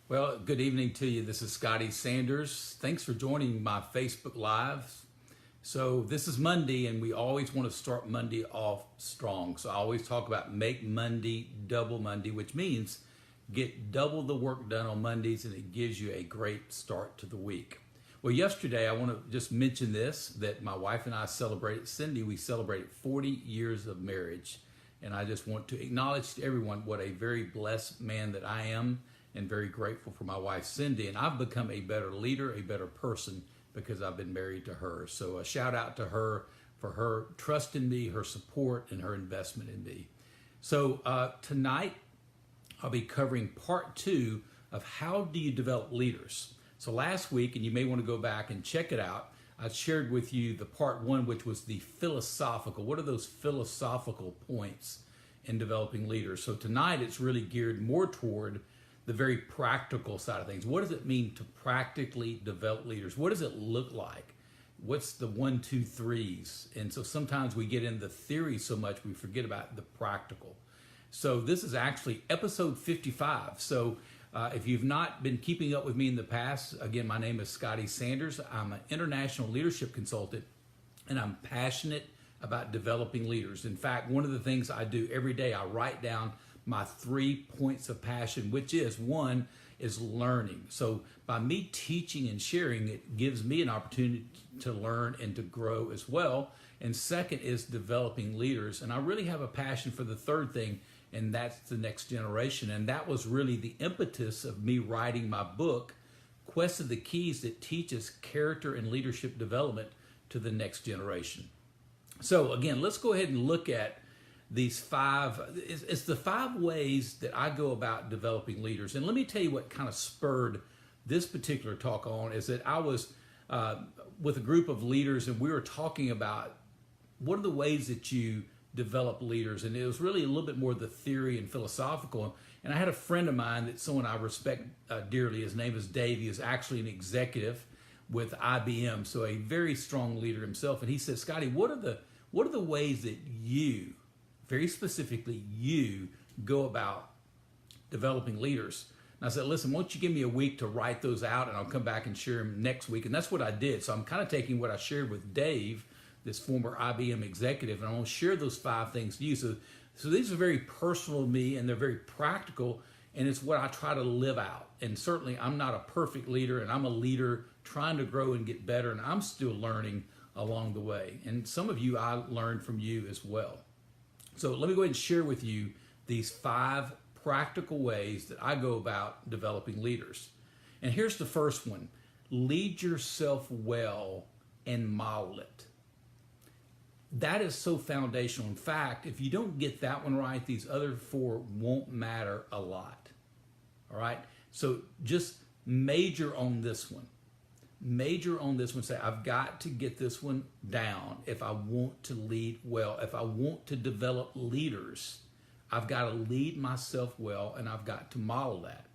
Well, good evening to you. This is Scotty Sanders. Thanks for joining my Facebook Live. So this is Monday, and we always want to start Monday off strong. So I always talk about make Monday double Monday, which means get double the work done on Mondays, and it gives you a great start to the week. Well, yesterday I want to just mention this, that my wife and I celebrated, Cindy, we celebrated 40 years of marriage. And I just want to acknowledge to everyone what a very blessed man that I am, and very grateful for my wife, Cindy. And I've become a better leader, a better person, because I've been married to her. So a shout out to her for her trust in me, her support, and her investment in me. So tonight, I'll be covering part 2 of how do you develop leaders. So last week, and you may want to go back and check it out, I shared with you the part 1, which was the philosophical. What are those philosophical points in developing leaders? So tonight, it's really geared more toward the very practical side of things. What does it mean to practically develop leaders? What does it look like? What's the 1, 2, 3s? And so sometimes we get in the theory so much we forget about the practical. So this is actually episode 55. So if you've not been keeping up with me in the past, again, my name is Scotty Sanders. I'm an international leadership consultant, and I'm passionate about developing leaders. In fact, one of the things I do every day, I write down my 3 points of passion, which is, 1 is learning. So by me teaching and sharing, it gives me an opportunity to learn and to grow as well. And second is developing leaders. And I really have a passion for the third thing, and that's the next generation. And that was really the impetus of me writing my book, Quest of the Keys, that teaches character and leadership development to the next generation. So again, let's go ahead and look at these 5, it's the 5 ways that I go about developing leaders. And let me tell you what kind of spurred this particular talk on is that I was with a group of leaders, and we were talking about what are the ways that you develop leaders. And it was really a little bit more the theory and philosophical. And I had a friend of mine that's someone I respect dearly. His name is Dave. He is actually an executive with IBM, so a very strong leader himself. And he said, Scotty, what are the ways that you, very specifically, you go about developing leaders? And I said, listen, why don't you give me a week to write those out, and I'll come back and share them next week. And that's what I did. So I'm kind of taking what I shared with Dave, this former IBM executive, and I want to share those 5 things to you. So these are very personal to me, and they're very practical, and it's what I try to live out. And certainly I'm not a perfect leader, and I'm a leader trying to grow and get better, and I'm still learning along the way. And some of you, I learned from you as well. So let me go ahead and share with you these 5 practical ways that I go about developing leaders. And here's the first one. Lead yourself well and model it. That is so foundational. In fact, if you don't get that one right, these other 4 won't matter a lot. All right? So just major on this one. Major on this one. Say, I've got to get this one down if I want to lead well. If I want to develop leaders, I've got to lead myself well, and I've got to model that.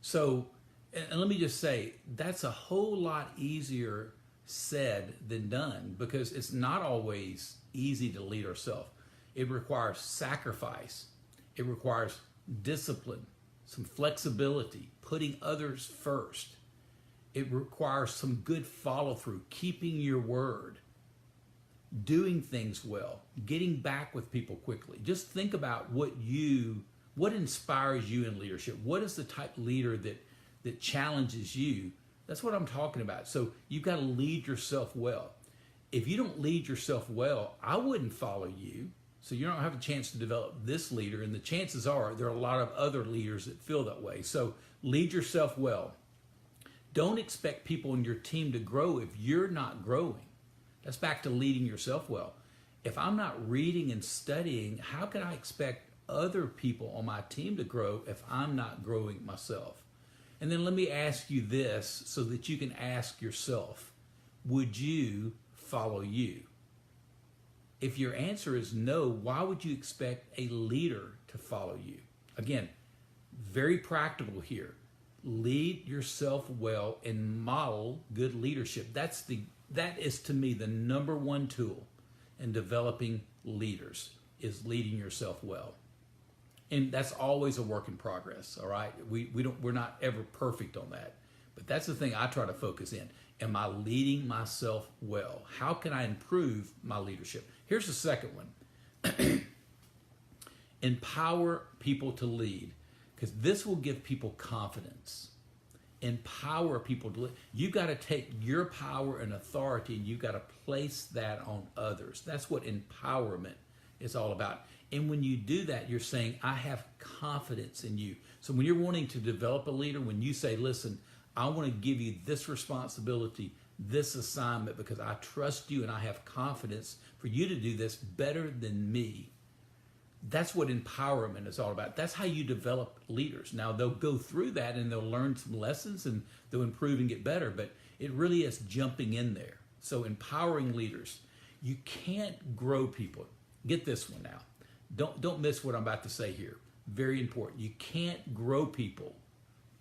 So, and let me just say, that's a whole lot easier said than done, because it's not always easy to lead ourselves. It requires sacrifice. It requires discipline, some flexibility, putting others first. It requires some good follow-through, keeping your word, doing things well, getting back with people quickly. Just think about what inspires you in leadership. What is the type of leader that challenges you? That's what I'm talking about. So you've got to lead yourself well. If you don't lead yourself well, I wouldn't follow you. So you don't have a chance to develop this leader. And the chances are there are a lot of other leaders that feel that way. So lead yourself well. Don't expect people in your team to grow if you're not growing. That's back to leading yourself well. If I'm not reading and studying, how can I expect other people on my team to grow if I'm not growing myself? And then let me ask you this so that you can ask yourself, would you follow you? If your answer is no, why would you expect a leader to follow you? Again, very practical here. Lead yourself well and model good leadership. That is to me the number one tool in developing leaders, is leading yourself well. And that's always a work in progress, all right? We're not ever perfect on that. But that's the thing I try to focus in. Am I leading myself well? How can I improve my leadership? Here's the second one. Empower people to lead, because this will give people confidence. Empower people to lead. You've got to take your power and authority and you've got to place that on others. That's what empowerment is all about. And when you do that, you're saying, I have confidence in you. So when you're wanting to develop a leader, when you say, listen, I want to give you this responsibility, this assignment, because I trust you and I have confidence for you to do this better than me. That's what empowerment is all about. That's how you develop leaders. Now, they'll go through that and they'll learn some lessons and they'll improve and get better, but it really is jumping in there. So empowering leaders. You can't grow people. Get this one now. Don't miss what I'm about to say here. Very important. You can't grow people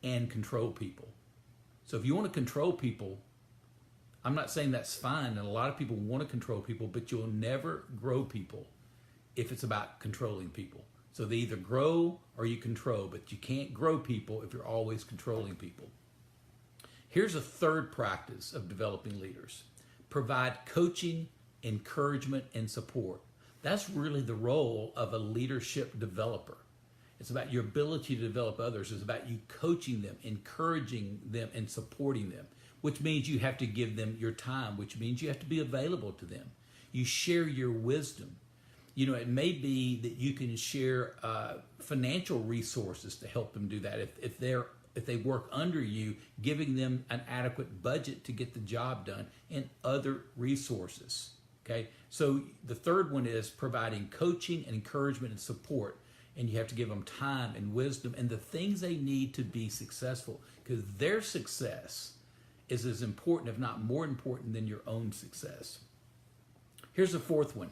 and control people. So if you want to control people, I'm not saying that's fine, and a lot of people want to control people, but you'll never grow people if it's about controlling people. So they either grow or you control, but you can't grow people if you're always controlling people. Here's a third practice of developing leaders. Provide coaching, encouragement, and support. That's really the role of a leadership developer. It's about your ability to develop others. It's about you coaching them, encouraging them, and supporting them, which means you have to give them your time, which means you have to be available to them. You share your wisdom. You know, it may be that you can share financial resources to help them do that. If they work under you, giving them an adequate budget to get the job done, and other resources. Okay, so the third one is providing coaching and encouragement and support, and you have to give them time and wisdom and the things they need to be successful, because their success is as important, if not more important, than your own success. Here's the fourth one,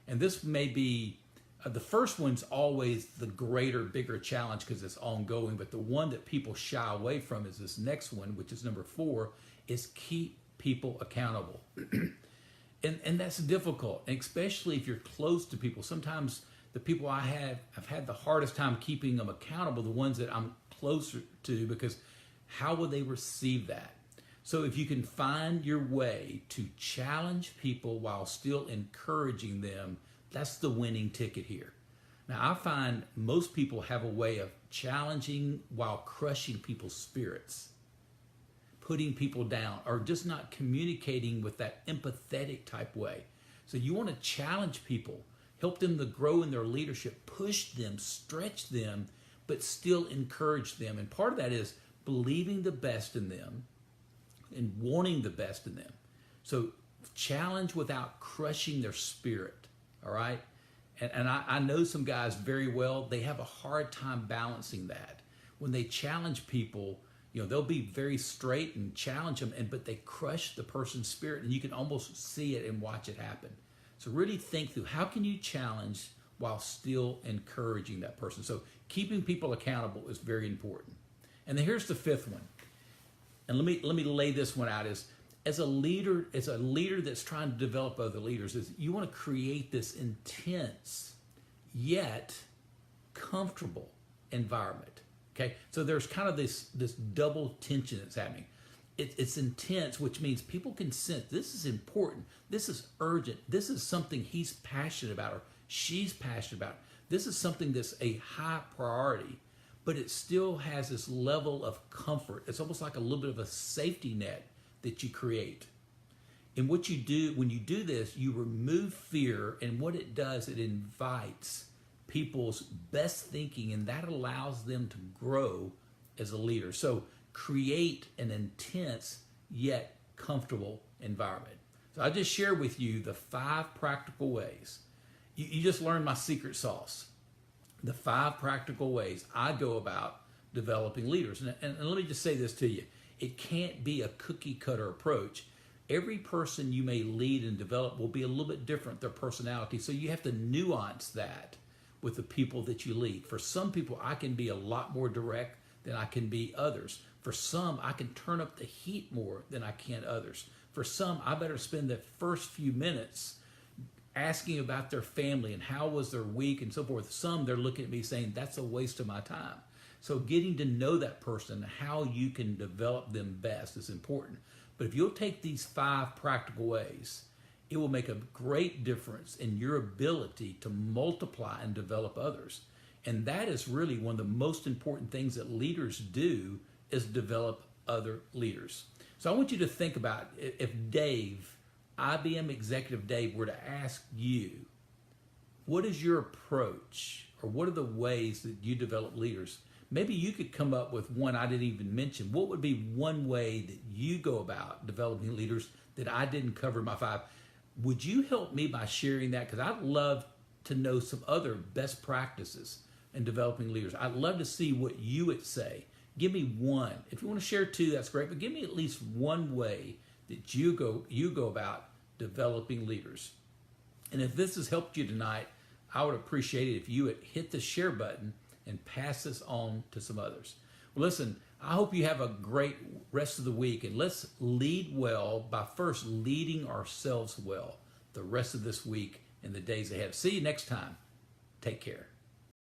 and this may be the first one's always the greater, bigger challenge because it's ongoing, but the one that people shy away from is this next one, which is number 4, is keep people accountable. And that's difficult, especially if you're close to people. Sometimes the people I've had the hardest time keeping them accountable, the ones that I'm closer to, because how will they receive that? So if you can find your way to challenge people while still encouraging them, that's the winning ticket here. Now, I find most people have a way of challenging while crushing people's spirits, putting people down, or just not communicating with that empathetic type way. So you want to challenge people, help them to grow in their leadership, push them, stretch them, but still encourage them. And part of that is believing the best in them and wanting the best in them. So challenge without crushing their spirit, all right? And I know some guys very well, they have a hard time balancing that. When they challenge people, you know, they'll be very straight and challenge them, but they crush the person's spirit, and you can almost see it and watch it happen. So really think through, how can you challenge while still encouraging that person? So keeping people accountable is very important. And then here's the fifth one. And let me lay this one out. As a leader that's trying to develop other leaders, is you want to create this intense yet comfortable environment. Okay, so there's kind of this double tension that's happening. It's intense, which means people can sense this is important, this is urgent, this is something he's passionate about or she's passionate about. This is something that's a high priority, but it still has this level of comfort. It's almost like a little bit of a safety net that you create. And what you do, when you do this, you remove fear, and what it does, it invites people's best thinking, and that allows them to grow as a leader. So create an intense yet comfortable environment. So I just shared with you the 5 practical ways. You just learned my secret sauce. The 5 practical ways I go about developing leaders. And let me just say this to you. It can't be a cookie cutter approach. Every person you may lead and develop will be a little bit different, their personality. So you have to nuance that with the people that you lead. For some people, I can be a lot more direct than I can be others. For some, I can turn up the heat more than I can others. For some, I better spend the first few minutes asking about their family and how was their week and so forth. Some, they're looking at me saying, that's a waste of my time. So getting to know that person, how you can develop them best is important. But if you'll take these 5 practical ways, it will make a great difference in your ability to multiply and develop others. And that is really one of the most important things that leaders do, is develop other leaders. So I want you to think about, if Dave, IBM executive Dave, were to ask you, what is your approach, or what are the ways that you develop leaders? Maybe you could come up with one I didn't even mention. What would be one way that you go about developing leaders that I didn't cover in my 5? Would you help me by sharing that? Because I'd love to know some other best practices in developing leaders. I'd love to see what you would say. Give me one. If you want to share 2, that's great, but give me at least one way that you go about developing leaders. And if this has helped you tonight, I would appreciate it if you would hit the share button and pass this on to some others. Well, listen, I hope you have a great rest of the week, and let's lead well by first leading ourselves well the rest of this week and the days ahead. See you next time. Take care.